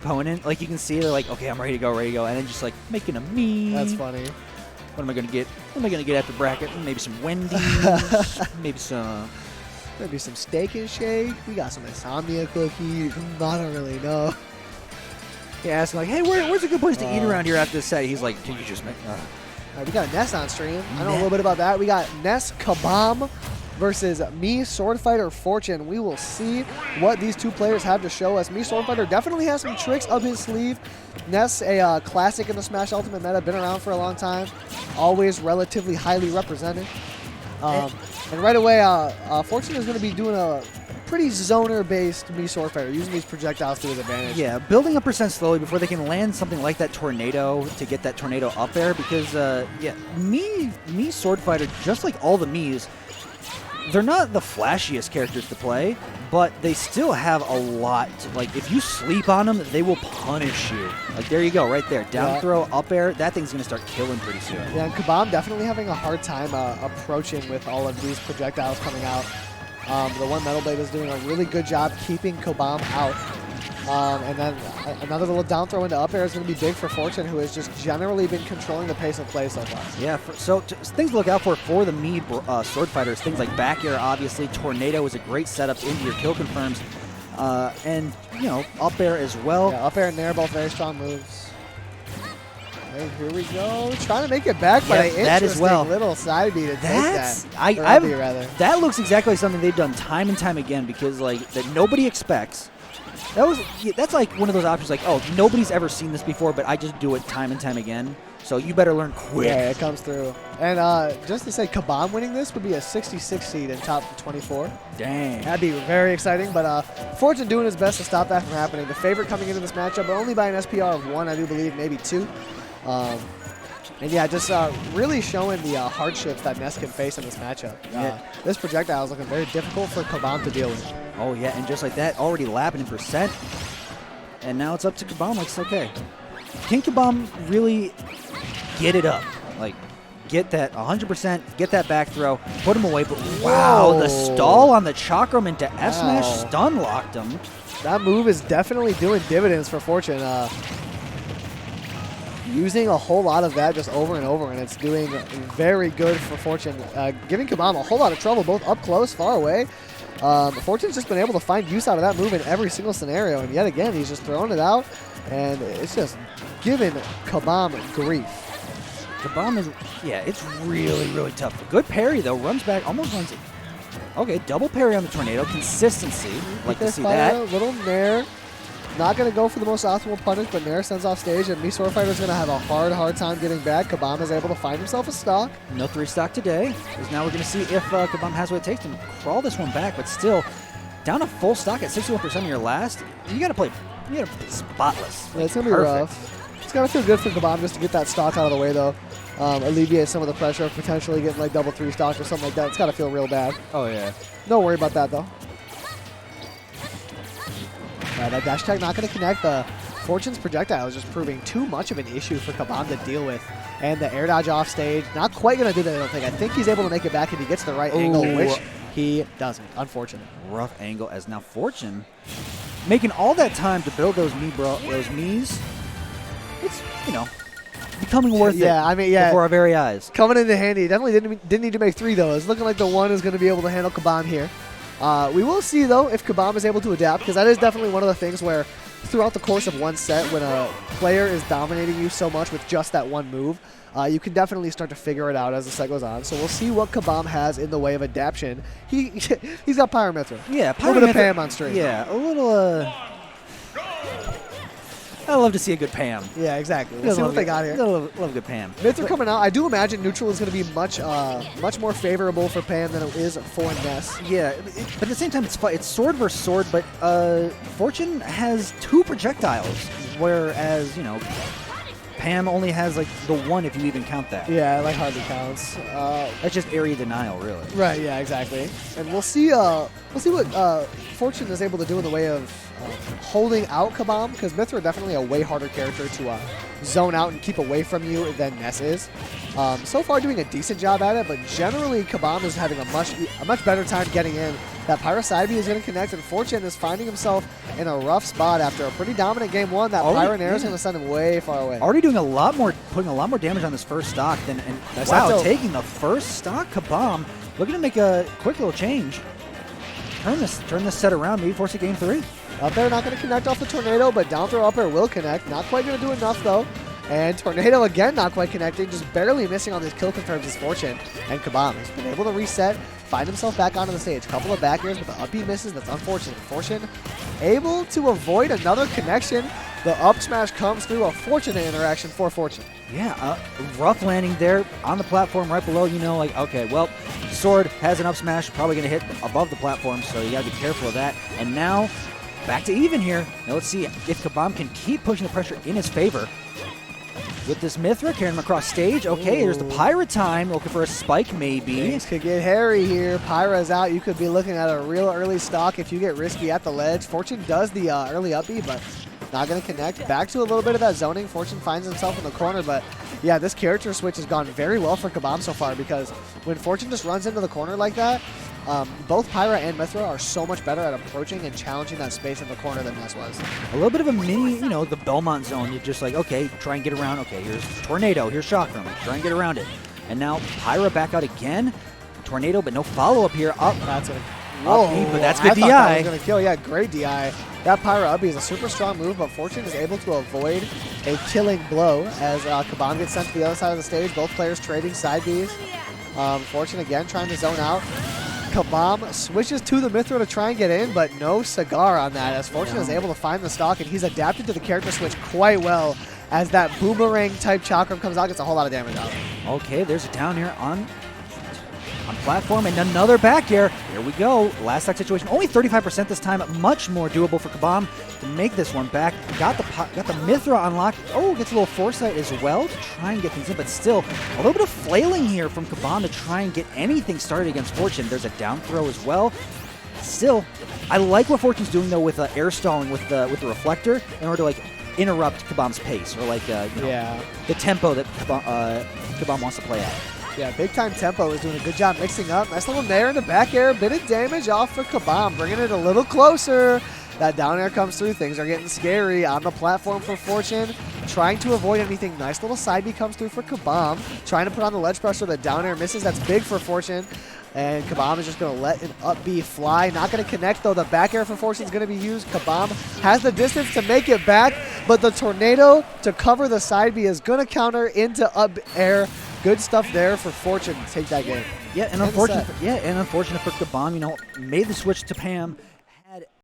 opponent. Like, you can see they're like, okay, I'm ready to go, and then just like making a meme. That's funny. What am I gonna get? What am I gonna get after bracket? Maybe some Wendy's. maybe some Steak and Shake. We got some insomnia cookies. I don't really know. Yeah, asking like, hey, where's a good place to eat around here after the set? He's like, can you just make? We got Ness on stream. I know a little bit about that. We got Ness Kobomb versus me, Swordfighter, Fortune. We will see what these two players have to show us. Me, Swordfighter definitely has some tricks up his sleeve. Ness, a classic in the Smash Ultimate meta, been around for a long time. Always relatively highly represented. And right away, Fortune is going to be doing a pretty zoner-based me Swordfighter, using these projectiles to his advantage. Yeah, building up percent slowly before they can land something like that tornado to get that tornado up there. Because yeah, me Swordfighter, just like all the Miis, they're not the flashiest characters to play, but they still have a lot. Like, if you sleep on them, they will punish you. Like, there you go, right there. Down throw, up air, that thing's going to start killing pretty soon. Yeah, and Kobomb definitely having a hard time approaching with all of these projectiles coming out. The one Metal Blade is doing a really good job keeping Kobomb out. And then another little down throw into up air is going to be big for Fortune, who has just generally been controlling the pace of play so far. Yeah, things to look out for the me Sword Fighters. Things like back air, obviously. Tornado is a great setup into your kill confirms. And, you know, up air as well. Yeah, up air and nair, both very strong moves. Hey, here we go. Trying to make it back by an interesting little side B to take that. That looks exactly like something they've done time and time again, because, like, that nobody expects. That's like one of those options like, oh, nobody's ever seen this before, but I just do it time and time again. So you better learn quick. Yeah, it comes through. And just to say, Kobomb winning this would be a 66 seed in top 24. Dang. That'd be very exciting, but Fortune doing his best to stop that from happening. The favorite coming into this matchup, but only by an SPR of 1, I do believe, maybe 2. And yeah, just really showing the hardships that Ness can face in this matchup. This projectile is looking very difficult for Kobomb to deal with. Oh yeah, and just like that, already lapping in percent. And now it's up to Kobomb. Like, it's okay. Can Kobomb really get it up? Like, get that 100%, get that back throw, put him away. But wow, the stall on the Chakram into F-Smash stun locked him. That move is definitely doing dividends for Fortune. Using a whole lot of that just over and over, and it's doing very good for Fortune. Giving Kobomb a whole lot of trouble, both up close, far away. Fortune's just been able to find use out of that move in every single scenario, and yet again, he's just throwing it out, and it's just giving Kobomb grief. Kobomb is, yeah, it's really, really tough. Good parry, though. Runs back, almost runs it. Okay, double parry on the tornado. Consistency. Like to see that. Little nair. Not going to go for the most optimal punish, but nair sends off stage, and me Swordfighter is going to have a hard time getting back. Kobomb is able to find himself a stock. No 3 stock today, because now we're going to see if Kobomb has what it takes to crawl this one back, but still, down a full stock at 61% of your last, you got to play spotless. Yeah, it's going to be rough. It's got to feel good for Kobomb just to get that stock out of the way, though. Alleviate some of the pressure of potentially getting like double 3 stock or something like that. It's got to feel real bad. Oh, yeah. Don't worry about that, though. That dash attack not going to connect. Fortune's projectile is just proving too much of an issue for Kobomb to deal with. And the air dodge off stage, not quite going to do that, I don't think. I think he's able to make it back if he gets the right angle, which he doesn't. Unfortunate. Rough angle, as now Fortune making all that time to build those Miis. It's, you know, becoming worth it. I mean, before our very eyes. Coming into handy. Definitely didn't need to make 3, though. It's looking like the 1 is going to be able to handle Kobomb here. We will see, though, if Kobomb is able to adapt, because that is definitely one of the things where throughout the course of one set, when a player is dominating you so much with just that one move, you can definitely start to figure it out as the set goes on. So we'll see what Kobomb has in the way of adaptation. He's got Pyramithra. Yeah, Pyramithra. A little bit of Pam on stream. Yeah, a little... I love to see a good Pam. Yeah, exactly. We'll see what they got here. Love a good Pam. Mithra coming out. I do imagine neutral is going to be much more favorable for Pam than it is for Ness. Yeah, but at the same time, it's sword versus sword, but Fortune has 2 projectiles, whereas, you know, Pam only has, like, the 1 if you even count that. Yeah, like hardly counts. That's just area denial, really. Right, yeah, exactly. And we'll see what Fortune is able to do in the way of holding out Kobomb, because Mythra definitely a way harder character to zone out and keep away from you than Ness is. So far doing a decent job at it, but generally Kobomb is having a much better time getting in. That Pyra side B is going to connect, and Fortune is finding himself in a rough spot after a pretty dominant game one. That Pyra Nair is going to send him way far away. Already doing putting a lot more damage on this first stock than, wow, taking the first stock. Kobomb looking to make a quick little change. Turn this set around, maybe force a game 3. Up there, not going to connect off the Tornado, but down throw up air will connect. Not quite going to do enough, though. And Tornado again not quite connecting, just barely missing on these kill confirms is Fortune. And Kobomb has been able to reset, find himself back onto the stage. Couple of back airs, but the up B misses. That's unfortunate. Fortune able to avoid another connection. The up smash comes through, a fortunate interaction for Fortune. Yeah, rough landing there on the platform right below. You know, like, okay, well, Sword has an up smash, probably going to hit above the platform, so you got to be careful of that. And now, back to even here. Now let's see if Kobomb can keep pushing the pressure in his favor. With this Mythra carrying him across stage. Okay, here's the Pyra time. Looking for a spike, maybe. Things could get hairy here. Pyra's out. You could be looking at a real early stock if you get risky at the ledge. Fortune does the early up B, but not going to connect. Back to a little bit of that zoning. Fortune finds himself in the corner, but yeah, this character switch has gone very well for Kobomb so far, because when Fortune just runs into the corner like that, both Pyra and Mythra are so much better at approaching and challenging that space in the corner than Ness was. A little bit of a mini, you know, the Belmont zone. You're just like, okay, try and get around. Okay, here's Tornado. Here's Shock Room. Try and get around it. And now Pyra back out again. Tornado, but no follow-up here. Up. That's it. Whoa, but that's good DI. That was going to kill. Yeah, great DI. That Pyra up B is a super strong move, but Fortune is able to avoid a killing blow as Kobomb gets sent to the other side of the stage. Both players trading side Bs. Fortune again trying to zone out. Kobomb switches to the Mythra to try and get in, but no cigar on that, as Fortune is able to find the stock, and he's adapted to the character switch quite well, as that boomerang type chakram comes out, gets a whole lot of damage out. Okay, there's a down here on platform, and another back air. Here we go. Last stock situation. Only 35% this time. Much more doable for Kobomb to make this one back. Got the Mythra unlocked. Oh, gets a little foresight as well to try and get things in, but still a little bit of flailing here from Kobomb to try and get anything started against Fortune. There's a down throw as well. Still, I like what Fortune's doing though with air stalling with the reflector in order to like interrupt Kobomb's pace, or like the tempo that Kobomb wants to play at. Yeah, big time tempo is doing a good job mixing up. Nice little nair in the back air. A bit of damage off for Kobomb, bringing it a little closer. That down air comes through. Things are getting scary on the platform for Fortune. Trying to avoid anything. Nice little side B comes through for Kobomb. Trying to put on the ledge pressure. The down air misses. That's big for Fortune. And Kobomb is just going to let an up B fly. Not going to connect, though. The back air for Fortune is going to be used. Kobomb has the distance to make it back, but the Tornado to cover the side B is going to counter into up air. Good stuff there for Fortune to take that game. Yeah, and unfortunate for Kobomb, you know, made the switch to Pam.